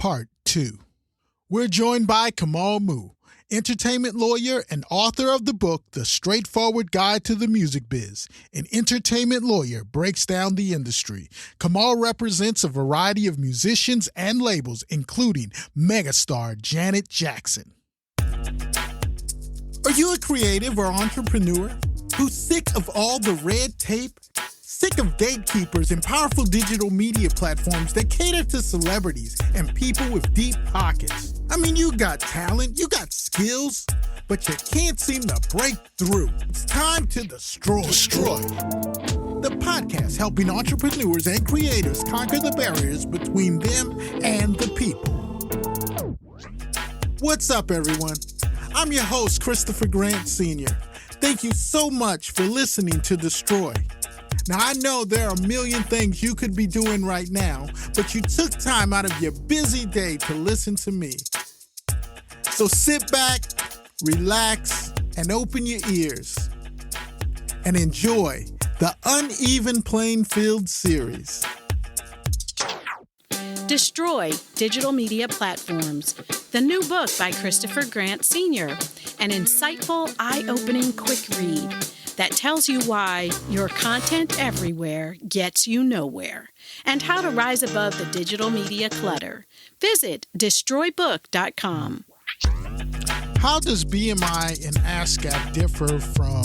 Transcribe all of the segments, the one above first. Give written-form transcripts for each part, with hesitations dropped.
Part 2. We're joined by Kamal Moo, entertainment lawyer and author of the book, The Straightforward Guide to the Music Biz. An entertainment lawyer breaks down the industry. Kamal represents a variety of musicians and labels, including megastar Janet Jackson. Are you a creative or entrepreneur who's sick of all the red tape? Sick of gatekeepers and powerful digital media platforms that cater to celebrities and people with deep pockets? I mean, you got talent, you got skills, but you can't seem to break through. It's time to destroy. The podcast helping entrepreneurs and creators conquer the barriers between them and the people. What's up, everyone? I'm your host, Christopher Grant Sr. Thank you so much for listening to Destroy. Now, I know there are a million things you could be doing right now, but you took time out of your busy day to listen to me. So sit back, relax, and open your ears and enjoy the Uneven Playing Field series. Destroy Digital Media Platforms, the new book by Christopher Grant Sr., an insightful, eye-opening quick read that tells you why your content everywhere gets you nowhere and how to rise above the digital media clutter. Visit destroybook.com. How does BMI and Ascap differ from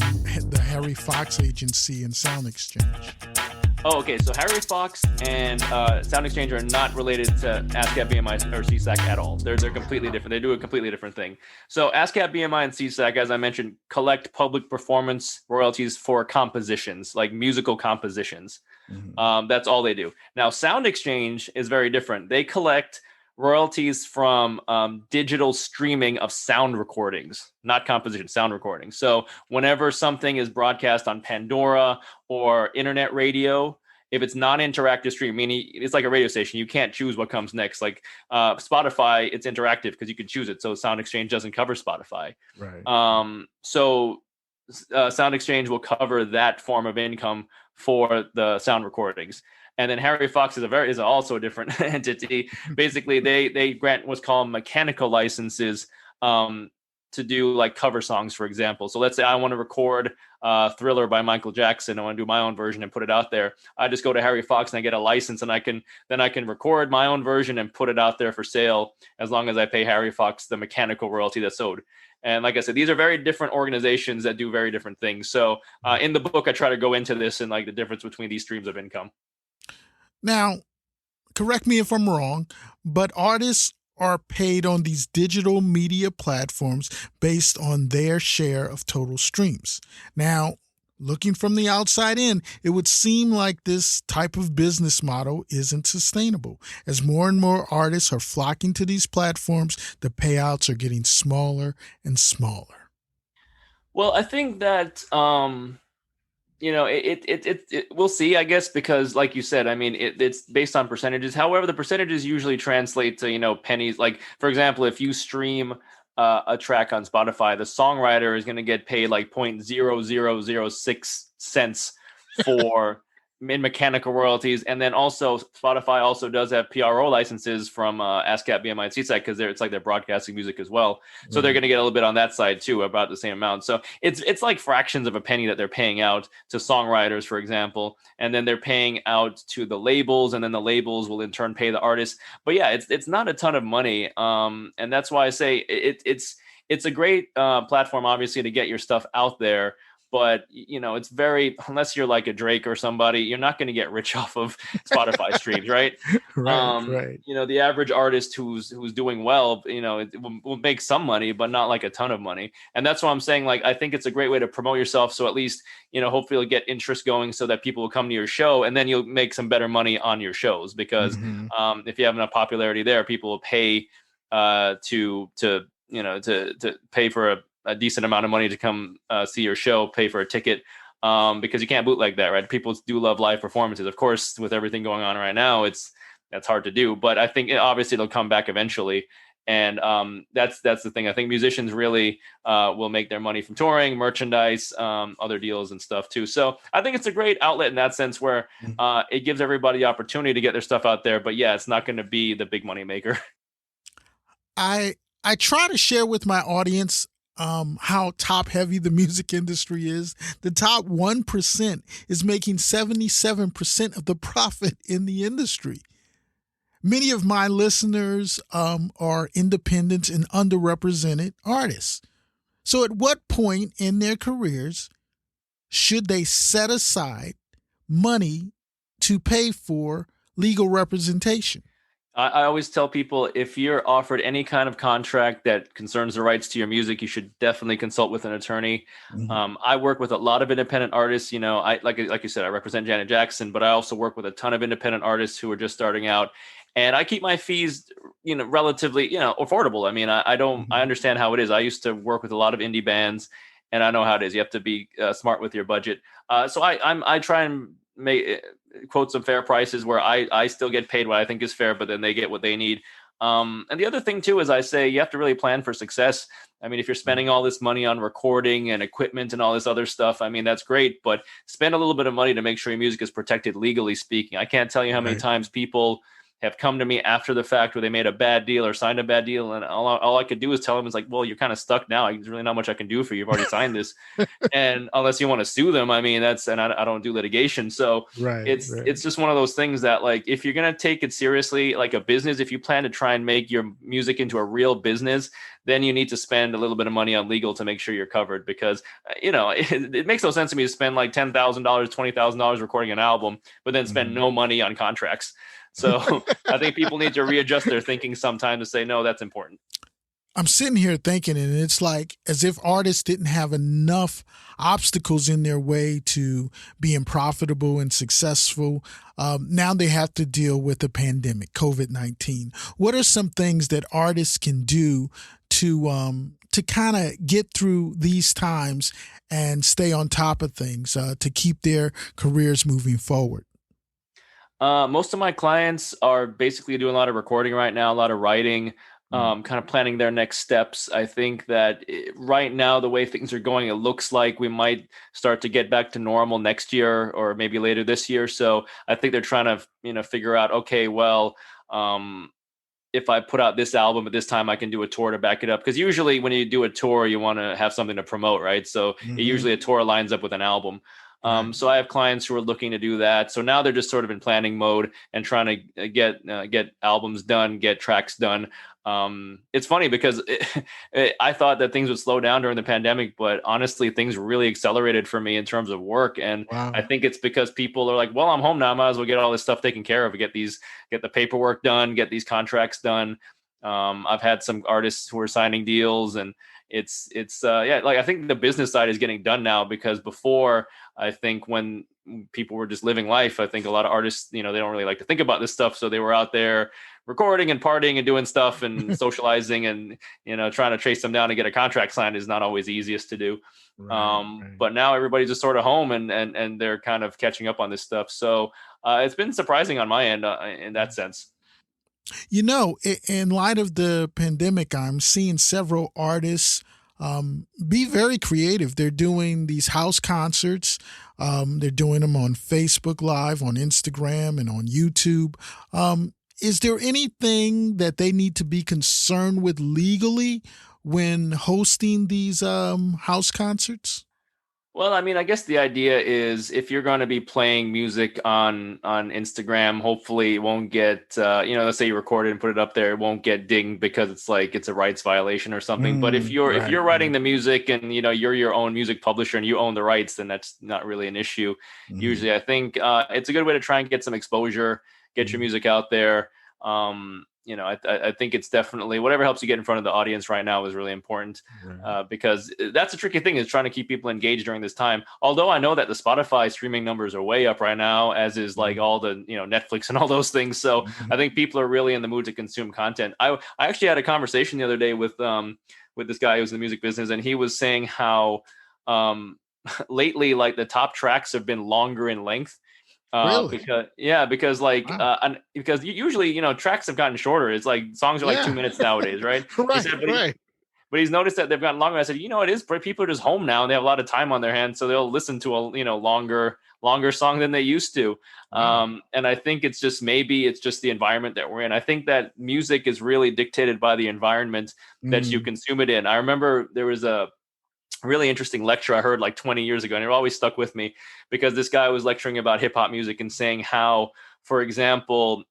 the Harry Fox agency and Sound Exchange? Oh, okay. So Harry Fox and Sound Exchange are not related to Ascap, BMI, or CSAC at all. They're completely different. They do a completely different thing. So Ascap, BMI, and CSAC, as I mentioned, collect public performance royalties for compositions, like musical compositions. Mm-hmm. That's all they do. Now, Sound Exchange is very different. They collect royalties from digital streaming of sound recordings, not composition, sound recordings. So whenever something is broadcast on Pandora or internet radio, if it's non-interactive stream, meaning it's like a radio station, you can't choose what comes next. Like Spotify, it's interactive because you can choose it. So Sound Exchange doesn't cover Spotify. Right. So Sound Exchange will cover that form of income for the sound recordings. And then Harry Fox is also a different entity. Basically, they grant what's called mechanical licenses to do like cover songs, for example. So let's say I want to record Thriller by Michael Jackson. I want to do my own version and put it out there. I just go to Harry Fox and I get a license, and I can record my own version and put it out there for sale, as long as I pay Harry Fox the mechanical royalty that's owed. And like I said, these are very different organizations that do very different things. So in the book, I try to go into this and like the difference between these streams of income. Now, correct me if I'm wrong, but artists are paid on these digital media platforms based on their share of total streams. Now, looking from the outside in, it would seem like this type of business model isn't sustainable. As more and more artists are flocking to these platforms, the payouts are getting smaller and smaller. Well, I think that we'll see, I guess, because like you said, I mean, it's based on percentages. However, the percentages usually translate to, pennies. Like, for example, if you stream a track on Spotify, the songwriter is going to get paid like 0.0006 cents for mechanical royalties. And then also Spotify also does have PRO licenses from ASCAP, BMI, and CSAC, because it's like they're broadcasting music as well. So they're going to get a little bit on that side too, about the same amount. So it's like fractions of a penny that they're paying out to songwriters, for example, and then they're paying out to the labels, and then the labels will in turn pay the artists. But yeah, it's not a ton of money, and that's why I say it's a great platform, obviously, to get your stuff out there. But, it's very, unless you're like a Drake or somebody, you're not going to get rich off of Spotify streams, right? Right. The average artist who's doing well, it will make some money, but not like a ton of money. And that's why I'm saying, like, I think it's a great way to promote yourself. So at least, hopefully you'll get interest going so that people will come to your show, and then you'll make some better money on your shows. Because if you have enough popularity there, people will pay to pay for a decent amount of money to come see your show, pay for a ticket, because you can't bootleg that, right? People do love live performances. Of course, with everything going on right now, that's hard to do, but I think obviously it'll come back eventually. And that's the thing. I think musicians really will make their money from touring, merchandise, other deals and stuff too. So I think it's a great outlet in that sense, where it gives everybody the opportunity to get their stuff out there. But yeah, it's not going to be the big money maker. I I try to share with my audience how top heavy the music industry is. The top 1% is making 77% of the profit in the industry. Many of my listeners are independent and underrepresented artists. So, at what point in their careers should they set aside money to pay for legal representation? I always tell people if you're offered any kind of contract that concerns the rights to your music, you should definitely consult with an attorney. Mhm. I work with a lot of independent artists. You know, I like you said, I represent Janet Jackson, but I also work with a ton of independent artists who are just starting out, and I keep my fees, relatively, affordable. I mean, I Mhm. understand how it is. I used to work with a lot of indie bands, and I know how it is. You have to be smart with your budget. So I try and make quote some fair prices where I still get paid what I think is fair, but then they get what they need. And the other thing too is I say you have to really plan for success. I mean, if you're spending all this money on recording and equipment and all this other stuff, I mean, that's great, but spend a little bit of money to make sure your music is protected legally speaking. I can't tell you how many Right. times people have come to me after the fact where they made a bad deal or signed a bad deal. And all I could do is tell them is like, well, you're kind of stuck now. There's really not much I can do for you. You've already signed this. And unless you want to sue them, I mean, I don't do litigation. So Right. Right. it's just one of those things that, like, if you're going to take it seriously like a business, if you plan to try and make your music into a real business, then you need to spend a little bit of money on legal to make sure you're covered, because it makes no sense to me to spend like $10,000 $20,000 recording an album but then spend Mhm. no money on contracts. So I think people need to readjust their thinking sometime to say, no, that's important. I'm sitting here thinking, and it's like as if artists didn't have enough obstacles in their way to being profitable and successful. Now they have to deal with the pandemic, COVID-19. What are some things that artists can do to kind of get through these times and stay on top of things to keep their careers moving forward? Most of my clients are basically doing a lot of recording right now, a lot of writing, Mm. kind of planning their next steps. I think that right now, the way things are going, it looks like we might start to get back to normal next year or maybe later this year. So I think they're trying to, figure out, okay, well, if I put out this album at this time, I can do a tour to back it up. Because usually when you do a tour, you want to have something to promote, right? So Hmm. usually a tour lines up with an album. Right. So I have clients who are looking to do that. So now they're just sort of in planning mode and trying to get albums done, get tracks done. It's funny because I thought that things would slow down during the pandemic, but honestly, things really accelerated for me in terms of work. And I Wow. think it's because people are like, well, I'm home now. I might as well get all this stuff taken care of, get the paperwork done, get these contracts done. I've had some artists who are signing deals, and yeah, like I think the business side is getting done now, because before, I think when people were just living life, I think a lot of artists, they don't really like to think about this stuff, so they were out there recording and partying and doing stuff and socializing, and trying to chase them down and get a contract signed is not always the easiest to do. Right. Right. But now everybody's just sort of home, and they're kind of catching up on this stuff. So it's been surprising on my end in that sense. In light of the pandemic, I'm seeing several artists be very creative. They're doing these house concerts. They're doing them on Facebook Live, on Instagram, and on YouTube. Is there anything that they need to be concerned with legally when hosting these house concerts? Well, I mean, I guess the idea is if you're going to be playing music on Instagram, hopefully it won't get let's say you record it and put it up there, it won't get dinged because it's like it's a rights violation or something. But if Right. you're writing the music and you're your own music publisher and you own the rights, then that's not really an issue. Mhm. Usually, I think it's a good way to try and get some exposure, get your Mhm. music out there. I think it's definitely whatever helps you get in front of the audience right now is really important, Right. because that's a tricky thing, is trying to keep people engaged during this time. Although I know that the Spotify streaming numbers are way up right now, as is like Mhm. all the Netflix and all those things. So I Mhm. think people are really in the mood to consume content. I actually had a conversation the other day with this guy who's in the music business, and he was saying how um, lately, like, the top tracks have been longer in length, Really? because like Wow. because usually tracks have gotten shorter. It's like songs are like Yeah. 2 minutes nowadays, right? He Right. said, but Right. but he's noticed that they've gotten longer. I said, it is, people are just home now and they have a lot of time on their hands. So they'll listen to a, longer song than they used to. And I think it's just the environment that we're in. I think that music is really dictated by the environment that you consume it in. I remember there was a really interesting lecture I heard like 20 years ago, and it always stuck with me because this guy was lecturing about hip hop music and saying how, for example,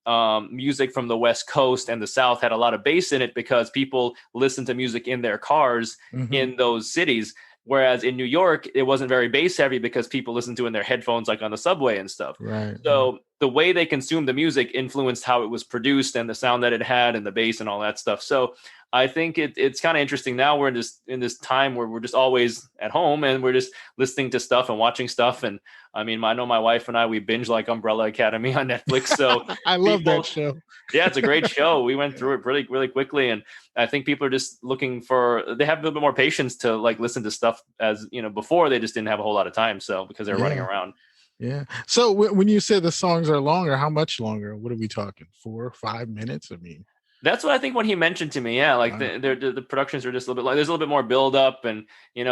music from the West Coast and the South had a lot of bass in it because people listened to music in their cars in those cities. Whereas in New York, it wasn't very bass heavy because people listened to it in their headphones, like on the subway and stuff. Right. So the way they consumed the music influenced how it was produced and the sound that it had and the bass and all that stuff. So I think it's kind of interesting. Now we're in this time where we're just always at home and we're just listening to stuff and watching stuff. And I mean, I know my wife and I, we binge like Umbrella Academy on Netflix. So I love that show. Yeah, it's a great show. We went through it really, really quickly. And I think people are just they have a little bit more patience to like listen to stuff as, before they just didn't have a whole lot of time. So because they're running around. Yeah. So when you say the songs are longer, how much longer? What are we talking? 4 or 5 minutes? I mean, that's what I think when he mentioned to me. Yeah, like the productions are just a little bit like there's a little bit more build up, and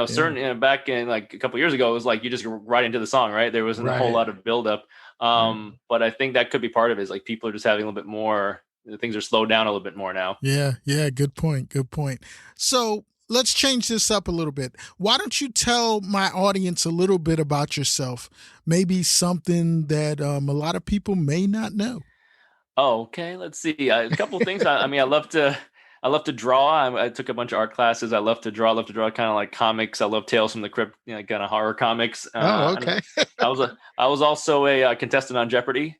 certain back in like a couple of years ago, it was like you just go right into the song, right? There wasn't a whole lot of build up. But I think that could be part of it. Is like people are just having a little bit more. Things are slowed down a little bit more now. Yeah. Good point. So let's change this up a little bit. Why don't you tell my audience a little bit about yourself? Maybe something that a lot of people may not know. Oh, okay. Let's see. A couple of things. I love to draw. I took a bunch of art classes. I love to draw. Kind of like comics. I love Tales from the Crypt, kind of horror comics. Okay. I was also a contestant on Jeopardy.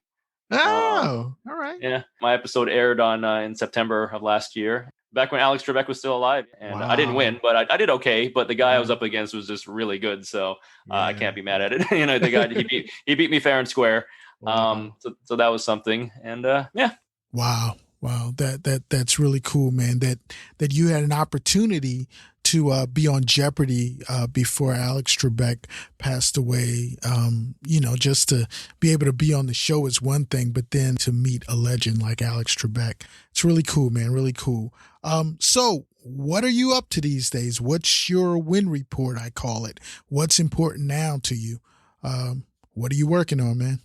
Oh, all right. Yeah, my episode aired on in September of last year, back when Alex Trebek was still alive, and I didn't win, but I did okay. But the guy I was up against was just really good, so I can't be mad at it. The guy he beat me fair and square. So that was something, and yeah. Wow. That's really cool, man. That you had an opportunity to be on Jeopardy before Alex Trebek passed away. Just to be able to be on the show is one thing, but then to meet a legend like Alex Trebek, it's really cool, man. Really cool. So what are you up to these days? What's your win report? I call it. What's important now to you? What are you working on, man?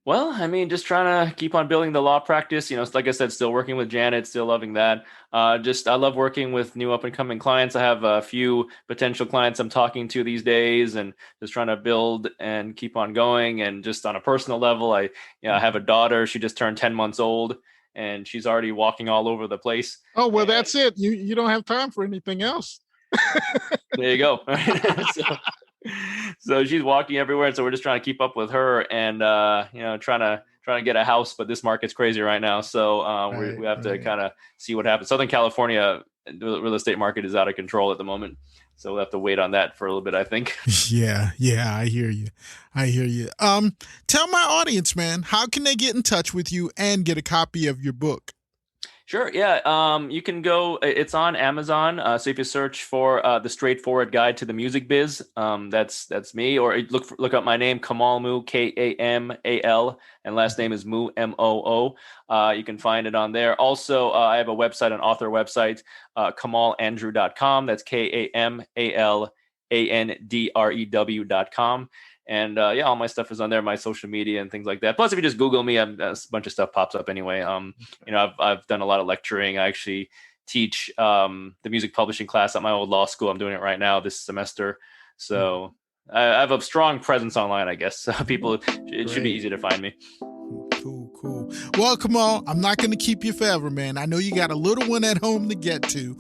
Well, just trying to keep on building the law practice. Like I said, still working with Janet, still loving that. I love working with new up and coming clients. I have a few potential clients I'm talking to these days, and just trying to build and keep on going. And just on a personal level, I have a daughter. She just turned 10 months old, and she's already walking all over the place. Oh, well, that's it. You don't have time for anything else. There you go. So she's walking everywhere, and so we're just trying to keep up with her, and trying to get a house. But this market's crazy right now, so we have to kind of see what happens. Southern California, the real estate market is out of control at the moment, so we'll have to wait on that for a little bit, I think. Yeah, I hear you. Tell my audience, man, how can they get in touch with you and get a copy of your book? Sure. Yeah. You can go. It's on Amazon. So if you search for The Straightforward Guide to the Music Biz, that's me. Or look up my name, Kamal Moo, Kamal, and last name is Moo, Moo. You can find it on there. Also, I have a website, an author website, kamalandrew.com. That's KAMALANDREW.com. And all my stuff is on there, my social media and things like that. Plus, if you just Google me, a bunch of stuff pops up anyway. I've done a lot of lecturing. I actually teach the music publishing class at my old law school. I'm doing it right now this semester. So I have a strong presence online, I guess. It should be easy to find me. Cool. Well, Kamal, I'm not going to keep you forever, man. I know you got a little one at home to get to.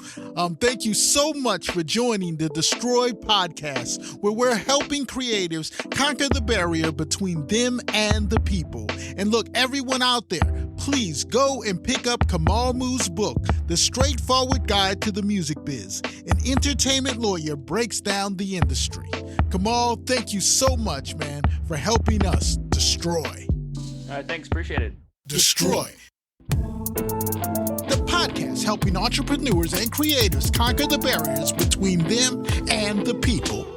Thank you so much for joining the Destroy podcast, where we're helping creatives conquer the barrier between them and the people. And look, everyone out there, please go and pick up Kamal Moo's book, The Straightforward Guide to the Music Biz. An entertainment lawyer breaks down the industry. Kamal, thank you so much, man, for helping us destroy. All right, thanks. Appreciate it. Destroy. The podcast helping entrepreneurs and creators conquer the barriers between them and the people.